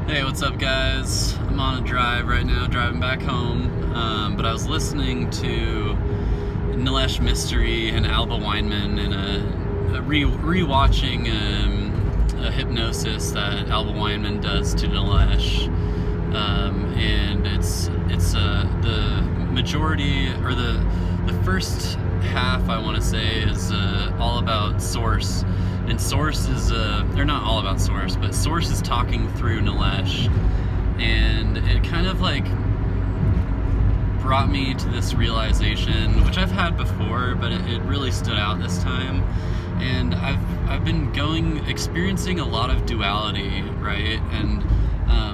Hey, what's up, guys? I'm on a drive right now, driving back home. But I was listening to Nilesh Mystery and Alba Weinman in a rewatching a hypnosis that Alba Weinman does to Nilesh, and it's the majority, or the first half, I want to say, is all about Source. And Source is, they're not all about Source, but Source is talking through Nilesh. And it kind of like brought me to this realization, which I've had before, but it really stood out this time. And I've been experiencing a lot of duality, right? And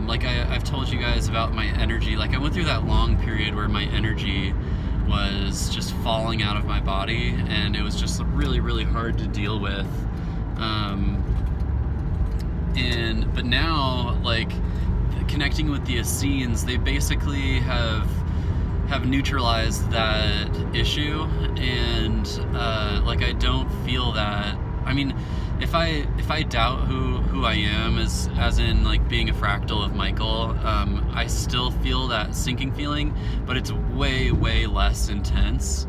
like I've told you guys about my energy. Like I went through that long period where my energy was just falling out of my body, and it was just really, really hard to deal with. But now, like, connecting with the Essenes, they basically have neutralized that issue, and like I don't feel that. I mean, if I doubt who I am, as in like being a fractal of Michael, I still feel that sinking feeling, but it's way, way less intense.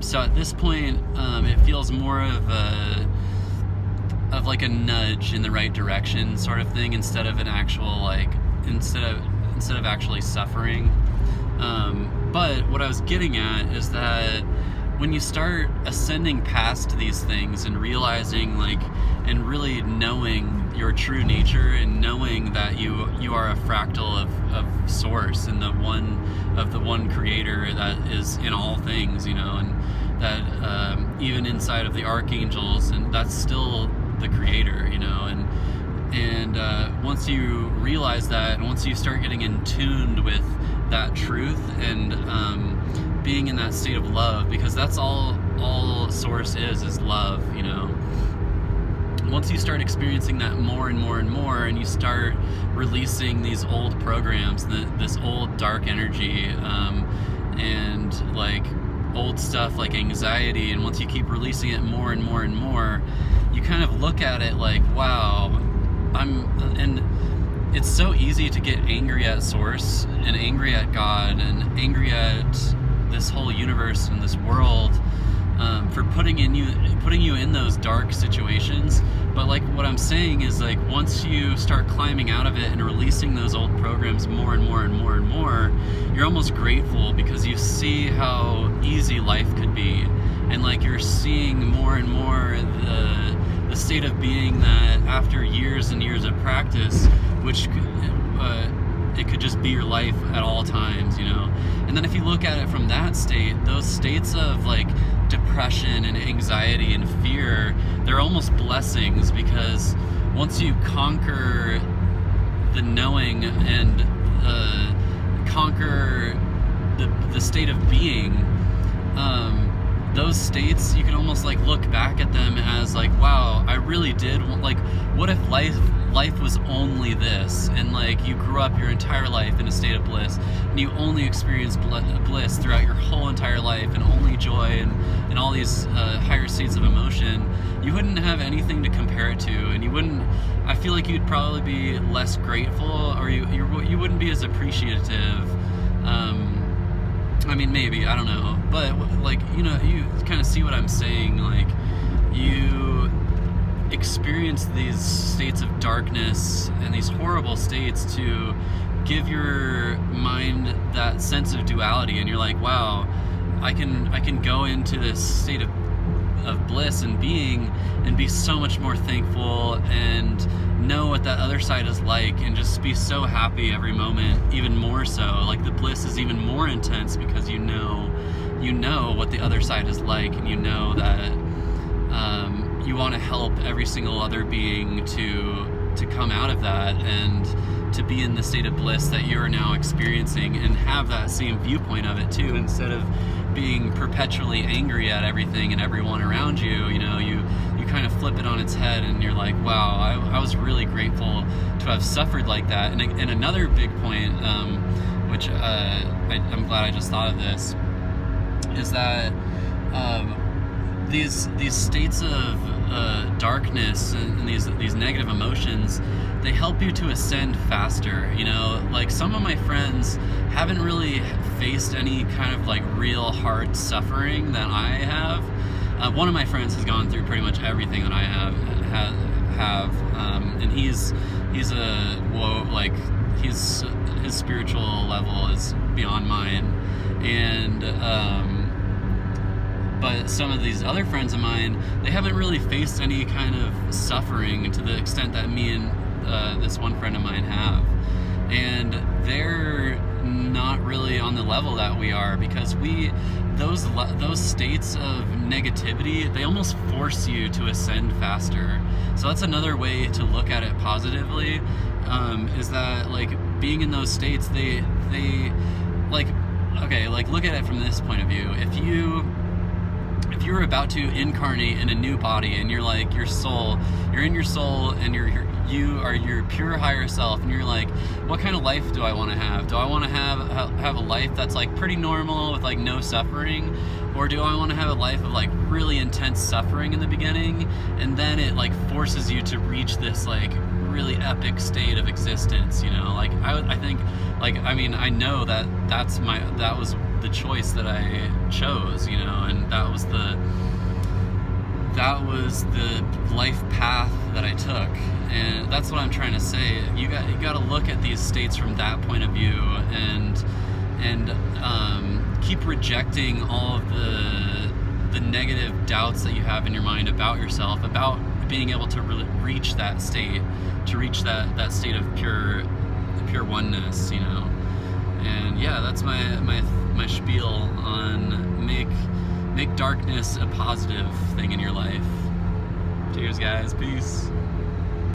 So at this point, it feels more of like a nudge in the right direction sort of thing, instead of an actual, like, instead of actually suffering. But what I was getting at is that when you start ascending past these things and realizing, like, and really knowing your true nature, and knowing that you are a fractal of Source, and the one creator that is in all things, you know, and that even inside of the archangels, and that's still the creator, you know, and once you realize that, and once you start getting in tuned with that truth, and being in that state of love, because that's all Source is love, you know. Once you start experiencing that more and more and more, and you start releasing these old programs, this old dark energy, and like old stuff like anxiety, and once you keep releasing it more and more and more, you kind of look at it like, wow, and it's so easy to get angry at Source, and angry at God, and angry at this whole universe and this world, for putting you in those dark situations. But like what I'm saying is, like, once you start climbing out of it and releasing those old programs more and more and more and more, you're almost grateful, because you see how easy life could be, and like you're seeing more and more the state of being that after years and years of practice, which it could just be your life at all times, you know. And then if you look at it from that state, those states of like depression and anxiety and fear, they're almost blessings, because once you conquer the knowing and conquer the state of being, those states, you can almost like look back at them as like, wow, I really did, like, what if life was only this, and like you grew up your entire life in a state of bliss, and you only experienced bliss throughout your whole entire life, and only joy, and all these higher states of emotion, you wouldn't have anything to compare it to, and you wouldn't, I feel like you'd probably be less grateful, or you wouldn't be as appreciative. I mean, maybe, I don't know, but like, you know, you kind of see what I'm saying. Like, you experience these states of darkness and these horrible states to give your mind that sense of duality, and you're like, wow, I can go into this state of bliss and being, and be so much more thankful, and know what that other side is like, and just be so happy every moment, even more so. Like, the bliss is even more intense, because you know what the other side is like, and you know that you want to help every single other being to come out of that, and to be in the state of bliss that you're now experiencing, and have that same viewpoint of it too, instead of being perpetually angry at everything and everyone around you. You know, you kind of flip it on its head, and you're like, wow, I was really grateful to have suffered like that. And another big point, which I'm glad I just thought of this, is that these states of darkness and these negative emotions, they help you to ascend faster. You know, like some of my friends haven't really faced any kind of like real hard suffering that I have. One of my friends has gone through pretty much everything that I have, and he's his spiritual level is beyond mine, and but some of these other friends of mine, they haven't really faced any kind of suffering to the extent that me and this one friend of mine have, and they're not really on the level that we are, because those states of negativity, they almost force you to ascend faster. So that's another way to look at it positively, is that like being in those states, they like, okay, like look at it from this point of view. If you're about to incarnate in a new body, and you're like you're in your soul, and you are your pure higher self, and you're like, what kind of life do I want to have? Do I want to have a life that's like pretty normal with like no suffering, or do I want to have a life of like really intense suffering in the beginning, and then it like forces you to reach this like really epic state of existence? You know, like I think, like, I mean, I know that was the choice that I chose, you know, and that was the life path that I took. And that's what I'm trying to say. You got to look at these states from that point of view, and keep rejecting all of the negative doubts that you have in your mind about yourself, about being able to really reach that state, that state of pure oneness, you know. And yeah, that's my spiel on make darkness a positive thing in your life. Cheers, guys. Peace.